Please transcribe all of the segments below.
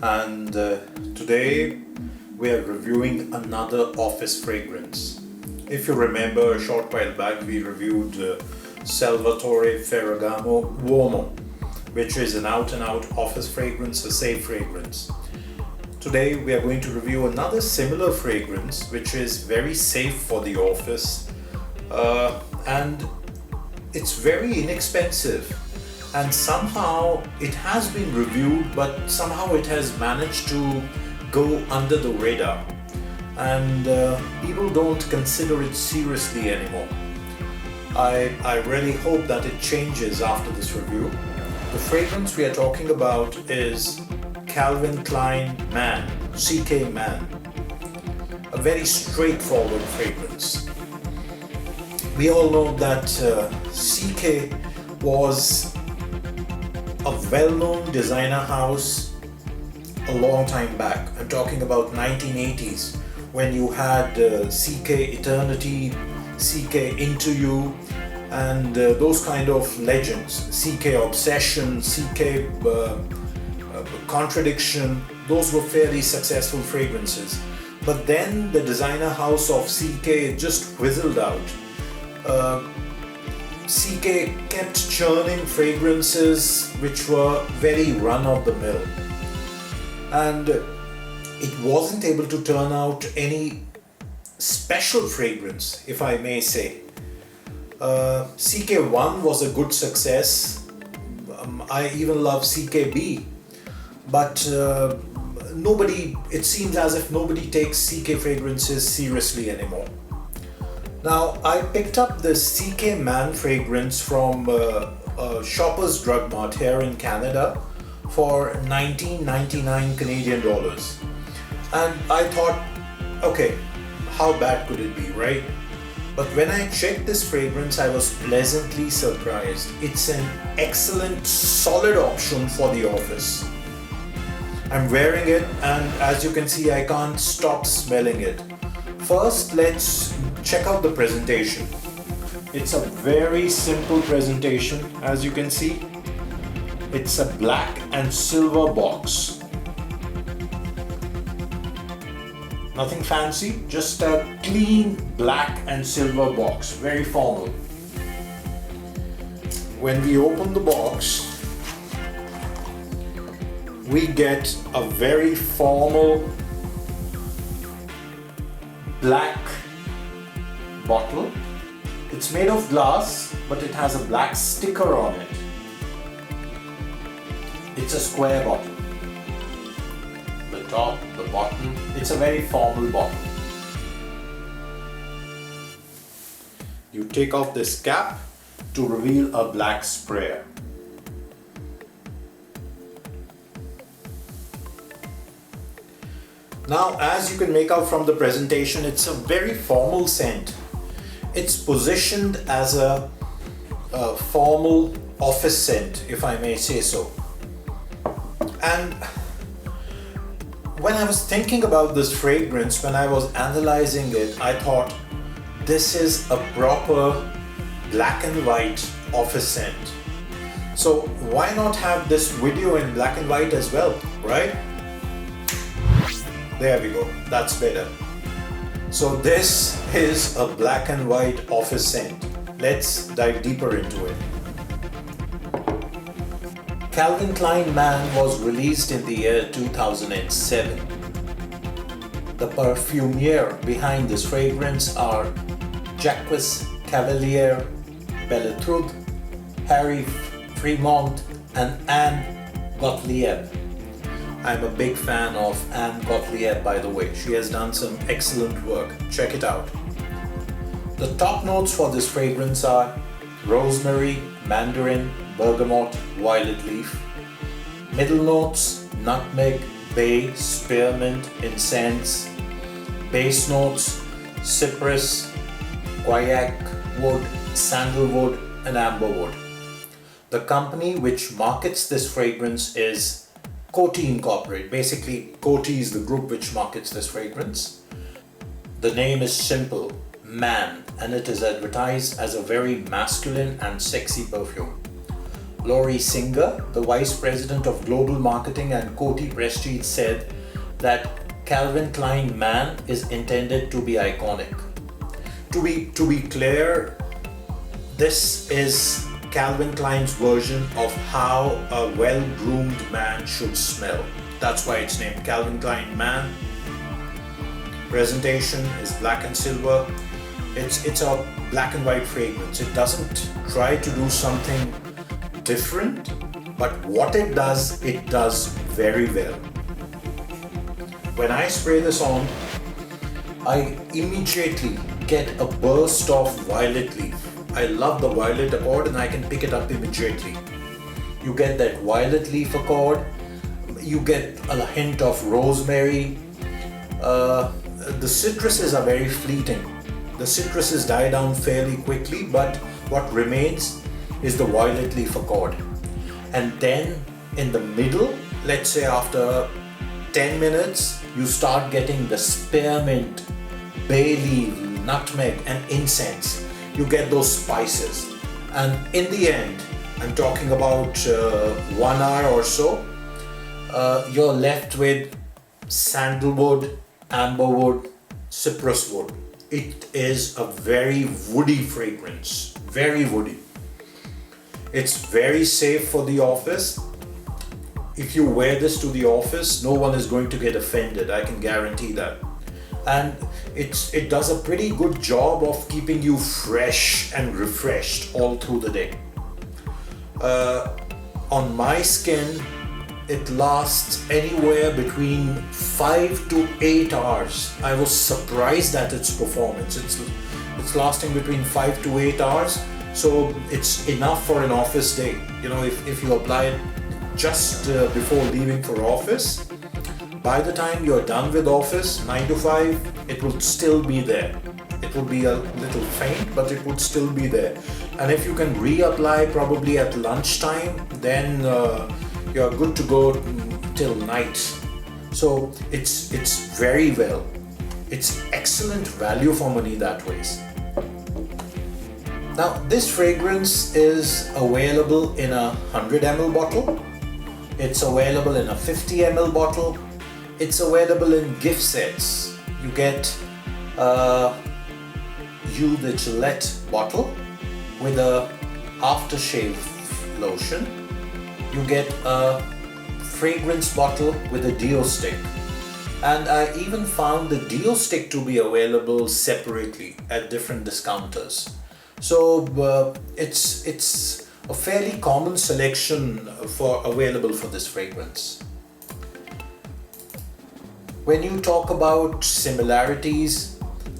and today we are reviewing another office fragrance. If you remember, a short while back we reviewed Salvatore Ferragamo Uomo, which is an out-and-out office fragrance, a safe fragrance. Today we are going to review another similar fragrance which is very safe for the office, and it's very inexpensive, and somehow it has been reviewed, but somehow it has managed to go under the radar, and people don't consider it seriously anymore. I really hope that it changes after this review. The fragrance we are talking about is Calvin Klein Man, CK Man. A very straightforward fragrance. We all know that CK was a well-known designer house a long time back. I'm talking about 1980s, when you had CK Eternity, CK Into You, and those kind of legends. CK Obsession, CK Contradiction. Those were fairly successful fragrances. But then the designer house of CK just fizzled out. CK kept churning fragrances which were very run-of-the-mill, and it wasn't able to turn out any special fragrance, if I may say. CK1 was a good success. I even love CKB, but it seems as if nobody takes CK fragrances seriously anymore. Now, I picked up the CK Man fragrance from Shoppers Drug Mart here in Canada for $19.99 Canadian dollars. And I thought, okay, how bad could it be, right? But when I checked this fragrance, I was pleasantly surprised. It's an excellent, solid option for the office. I'm wearing it, and as you can see, I can't stop smelling it. First, let's check out the presentation. It's a very simple presentation, as you can see. It's a black and silver box. Nothing fancy, just a clean black and silver box, very formal. When we open the box, we get a very formal black bottle. It's made of glass, but it has a black sticker on it. It's a square bottle. The top, the bottom, it's a very formal bottle. You take off this cap to reveal a black sprayer. Now, as you can make out from the presentation, it's a very formal scent. It's positioned as a formal office scent, if I may say so. And when I was thinking about this fragrance, when I was analyzing it, I thought, this is a proper black and white office scent. So why not have this video in black and white as well, right? There we go, that's better. So this is a black and white office scent. Let's dive deeper into it. Calvin Klein Man was released in the year 2007. The perfumier behind this fragrance are Jacques Cavalier Belletrude, Harry Fremont, and Anne Gottlieb. I'm a big fan of Anne Gottlieb, by the way. She has done some excellent work. Check it out. The top notes for this fragrance are rosemary, mandarin, bergamot, violet leaf. Middle notes, nutmeg, bay, spearmint, incense. Base notes, cypress, guaiac wood, sandalwood, and amberwood. The company which markets this fragrance is Coty Incorporated. Basically, Coty is the group which markets this fragrance. The name is simple, Man, and it is advertised as a very masculine and sexy perfume. Lory Singer, the Vice President of Global Marketing and Coty Prestige, said that Calvin Klein Man is intended to be iconic. To be clear, this is Calvin Klein's version of how a well-groomed man should smell. That's why it's named Calvin Klein Man. Presentation is black and silver. It's a black and white fragrance. It doesn't try to do something different, but what it does very well. When I spray this on, I immediately get a burst of violet leaf. I love the violet accord and I can pick it up immediately. You get that violet leaf accord, you get a hint of rosemary. The citruses are very fleeting. The citruses die down fairly quickly, but what remains is the violet leaf accord. And then in the middle, let's say after 10 minutes, you start getting the spearmint, bay leaf, nutmeg and incense. You get those spices. And in the end, I'm talking about 1 hour or so, you're left with sandalwood, amberwood, cypress wood. It is a very woody fragrance, very woody. It's very safe for the office. If you wear this to the office, no one is going to get offended, I can guarantee that. And it does a pretty good job of keeping you fresh and refreshed all through the day. On my skin, it lasts anywhere between 5 to 8 hours. I was surprised at its performance. It's lasting between 5 to 8 hours, so it's enough for an office day. You know, if you apply it just before leaving for office, by the time you're done with office, 9 to 5, it will still be there. It will be a little faint, but it would still be there. And if you can reapply probably at lunchtime, then you're good to go till night. So it's very well. It's excellent value for money that ways. Now this fragrance is available in a 100 ml bottle. It's available in a 50 ml bottle. It's available in gift sets. You get the Gillette bottle with a aftershave lotion. You get a fragrance bottle with a deo stick. And I even found the deo stick to be available separately at different discounters. So it's a fairly common selection available for this fragrance. When you talk about similarities,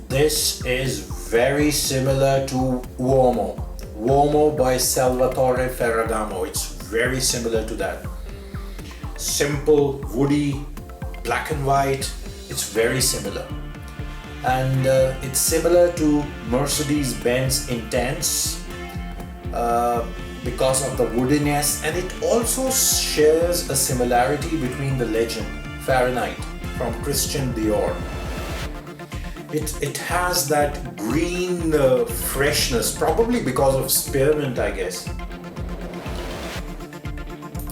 this is very similar to Uomo by Salvatore Ferragamo. It's very similar to that. Simple, woody, black and white. It's very similar. And it's similar to Mercedes-Benz Intense because of the woodiness, and it also shares a similarity between the legend Fahrenheit from Christian Dior. It has that green freshness, probably because of spearmint, I guess.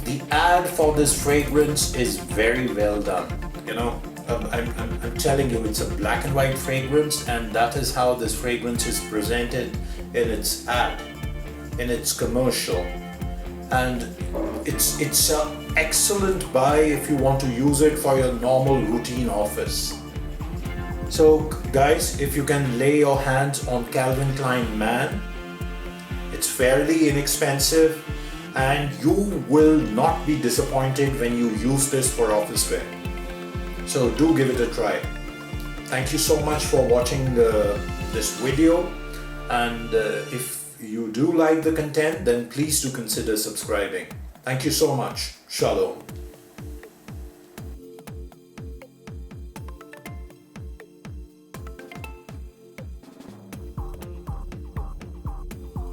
The ad for this fragrance is very well done. You know, I'm telling you, it's a black and white fragrance, and that is how this fragrance is presented in its ad, in its commercial. And it's an excellent buy if you want to use it for your normal routine office. So guys, if you can lay your hands on Calvin Klein Man, it's fairly inexpensive and you will not be disappointed when you use this for office wear. So do give it a try. Thank you so much for watching this video, and if you do like the content, then please do consider subscribing. Thank you so much. Shalom.